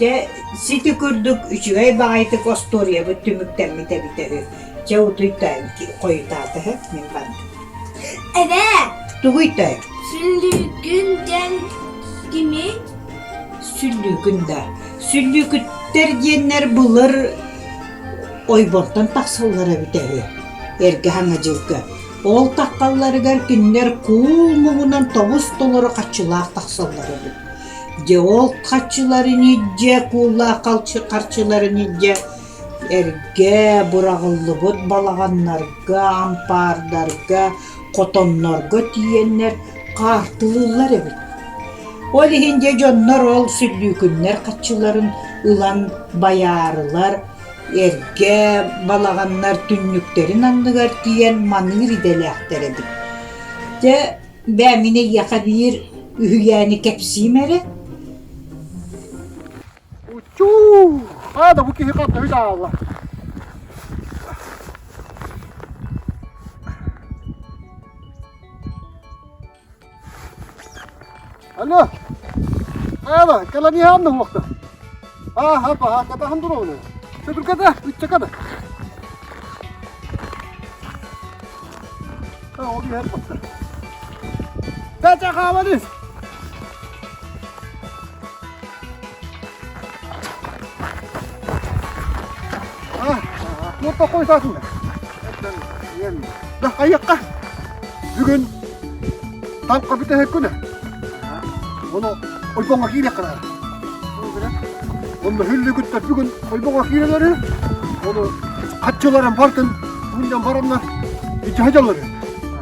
Ce siti kurduk üçüge bağıytık ostoriya bu tümükten mi de bite. Ce utuytayım ki koyutadı hep min ben. Evet. Tuğuytayım. Süllüğünden kimi? Süllükünde. Süllükütter diyenler bulur. Oyboltan taksallara bite. Erge hamacılkı. Ol takkalları görkünler kuğul muğunan tavus doları kaçılar taksallara bite. Ce ol kaçıları nice, kuğula karçıları nice. Erge burağıllı bud balağanlarga, ampardarga, kotonlarga diyenler kartılılar evet. Ol ihince jonlar ol süllükünler kaçıların ılan bayarılar, erge balağanlar tünnüklerin andıgar diyen manır idelekler edip. De bämine yakabir ühüyani kepsimere. Uçuu! Hadi bu kişi kalktı bir daha Allah. Alo. Hadi, kala niye anladın vakti? Ha, kata handur onu. Sedur kata, bütçe kata. Ha, o bir her vakti. Kaça kahveniz? Mutlu koysarsın da. Dah ayakka. Bugün tankka bir tek günü. Onu oyboğuna giyine kadar. Onu hüllü gütte bugün oyboğuna giyineleri. Onu kaççıların farkın bundan varanlar icahacaları.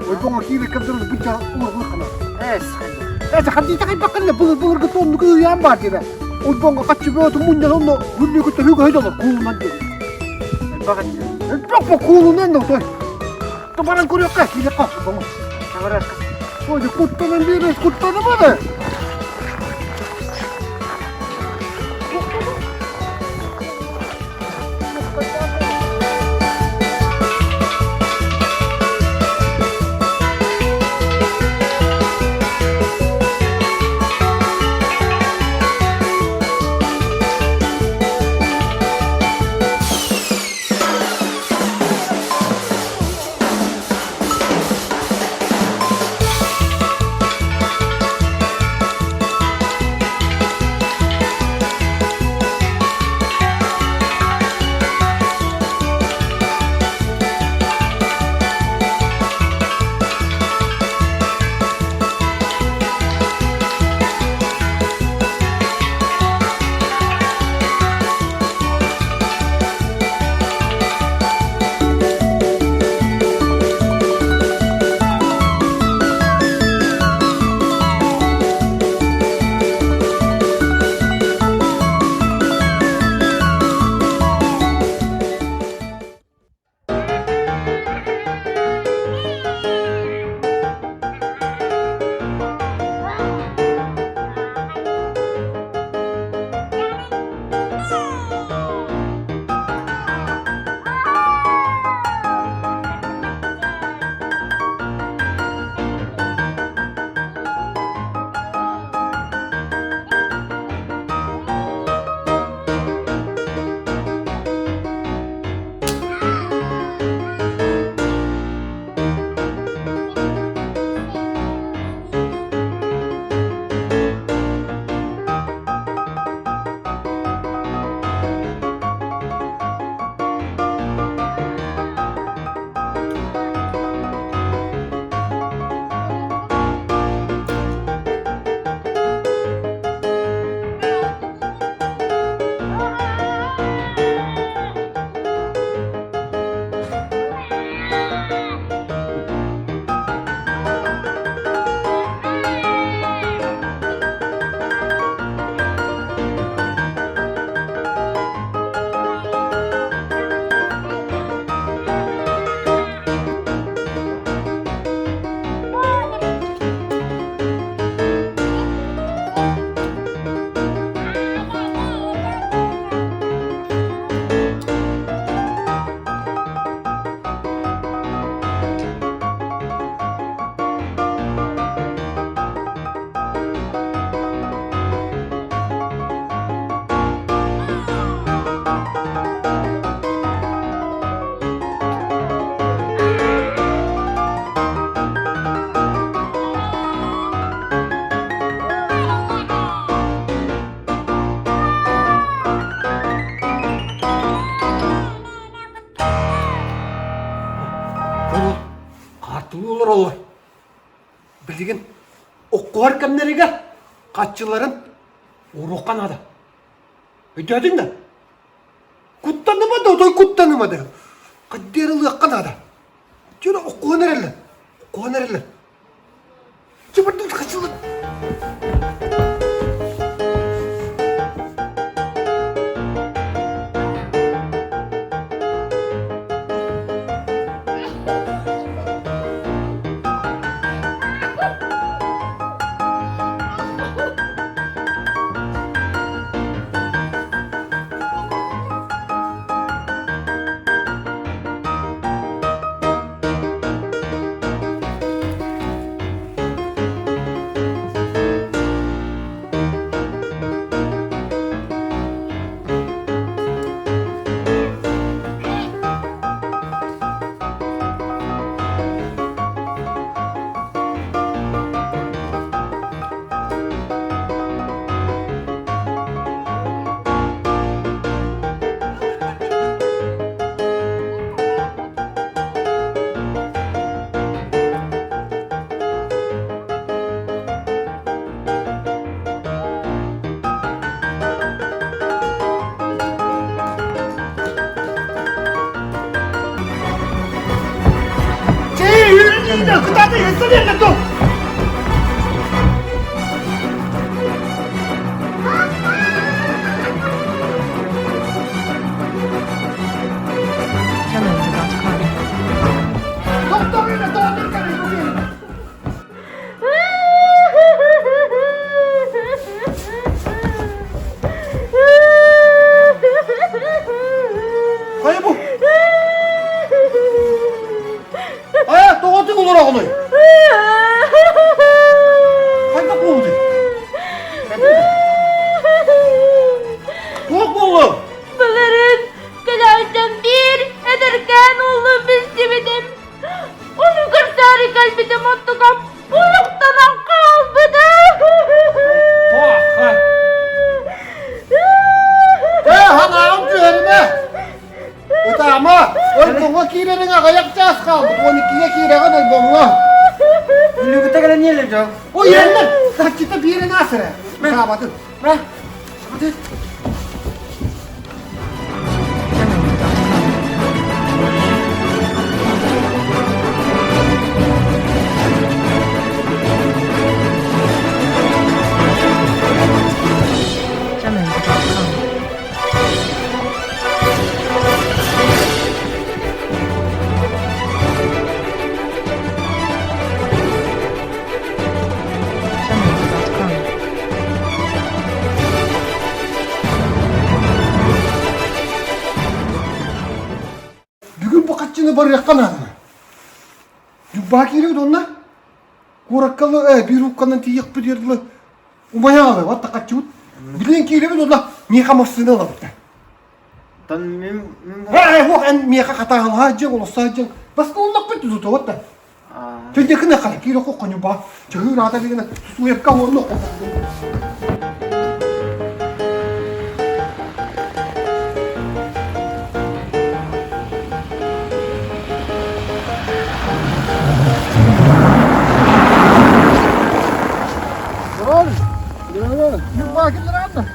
Oyboğuna giyine kadar bıçağı uğurlu kadar. Neyse hadi takayım bakın ne bulur gıt onu kıyıyan var gibi. Oyboğuna kaççı bir otun bundan onu hüllü gütte hügü hıcalar. Kuğulman diyor. Bakın. Çok kuğulundan da otoy. Tumaran kuruyor kah giyine kalsın bana. Kameraya kalsın. Oy kuttanın biri kuttanı bana. Tuğulur olur. Bilgin okuar kemleriga kaççıların urukan ada. Ödedin de. Kuttanımadı, o da kuttanımadı. Kadderi lıkkan ada. Şöyle okuan erler. Okuan erler. Çıbırdım kaçılın. 너 그다음에 했어야 했나 또? 똑똑이네 또 어딜까 이거. 아이고. 아야 또 어떻게 놀아고 너? 한가 보지. Yok mu oğlum? Bunların kadardan bir ederken oğlum istemedim. Onu kırsarı kalbide mutlaka uyuktan kalmadı. Bak halam görme. Utama, 얼마나 기르는가 가yak jas kaldı. 12'ye kiregan 얼마나. Lu kita kalian nyelip dong. O yerler. Kaçta bir yere nasıl? Kabatın. Nah, Hadi. Bugün bu kaçını bari yakkan adamı. Dubba geliyordu onlar. Kurakkalı bir ukkanın tiyik bir yerli. Umaya alıyor. Vatta kaçıyor. Bilen geliyordu onlar. Miyaka masını alıyor. tan mim Bak en miyaka katahan hacı olsa hacı. Baska onlar bitti tutu vatta. ah Jadi kena kali kira kok kanyu ba. Jauh rata dia kena susu ka wono. Oğlum, bravo. Yumma kimler aldı?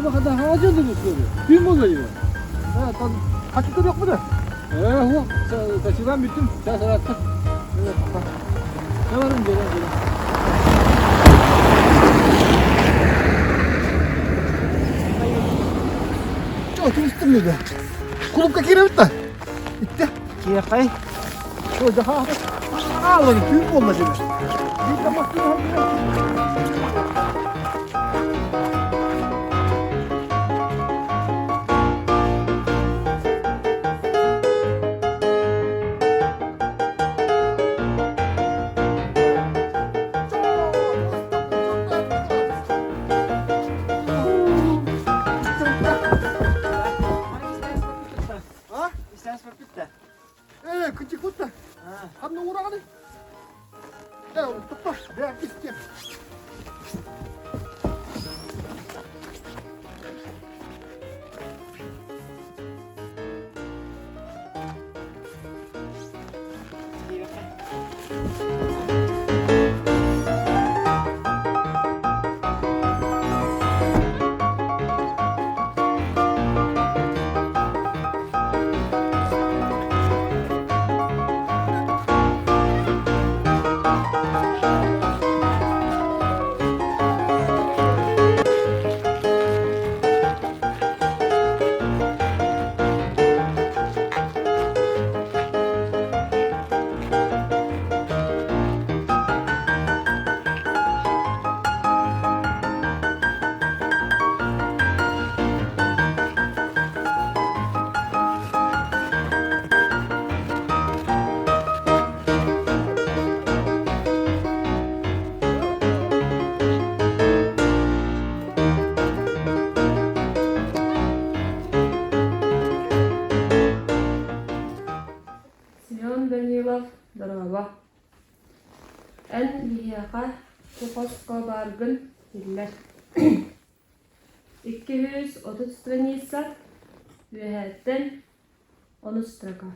Bak hadi hacı da bu. Kim bu geliyor? Ha, kaçtı yok mu da? Bu taşıdan bittim. Sen sarattın. Ne var mı gelen? Çok turistim miydi? Kulüp kakire bitti. Bitti. kira kay. Şu daha ağladı. Büyük olma şimdi. Bir de baktım. Küçük kutla. Hamle uğradı. Ya tutma. Ben gideceğim. Данилов дорова. Эн лияка тукоско баргын диллер. 230 страница үһәттен 10 строка.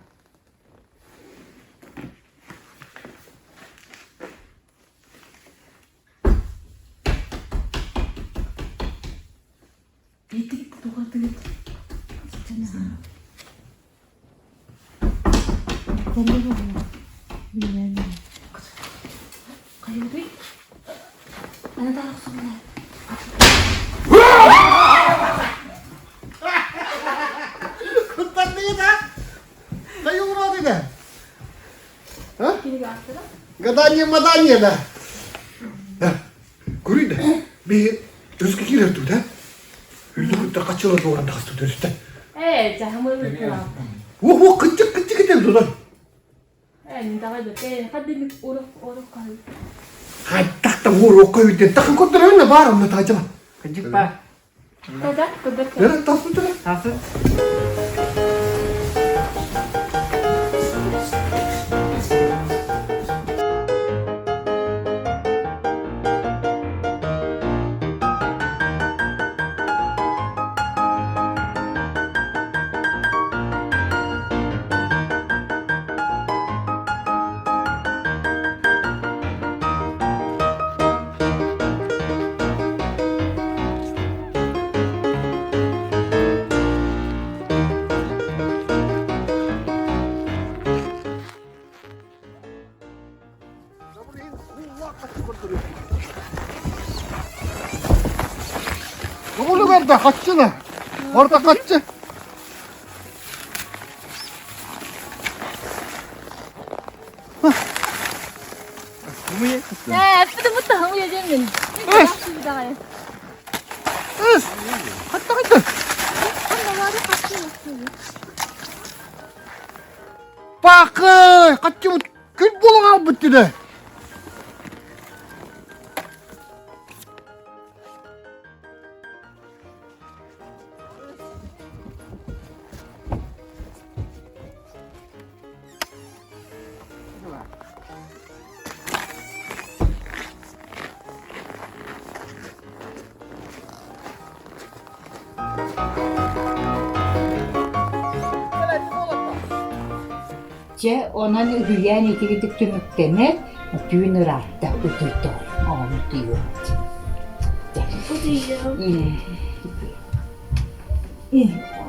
Битик тугатыгыт. Кайры. Ана да сумна. 그딴데다 나용으로 어디가 어? 길이 갔더라? 가다니 마다니다 야 그린데 미 요새 길을 두다 요새 그때 같이 가서 오란다 갔어 됐다 에, 자 한번 해볼까? 오 그때 너다 에, 니다가 몇개 하드미 오락할. 딱딱 오로 거기 때딱 것들 했나 봐라 엄마 다 잡아 Kejepah. 가자, 그들. 내가 다 붙더라 Satu. 요걸로 간다 갔잖아 얼다 갔지 야, 부터 한번 요즘은. 나가요. 갔다 갔다 빠크 같이 글보가 붙지네 제 onun hüyen ikilik tümüklerini düğünür attı ödüldü. Onu diyor. 어디요? 예.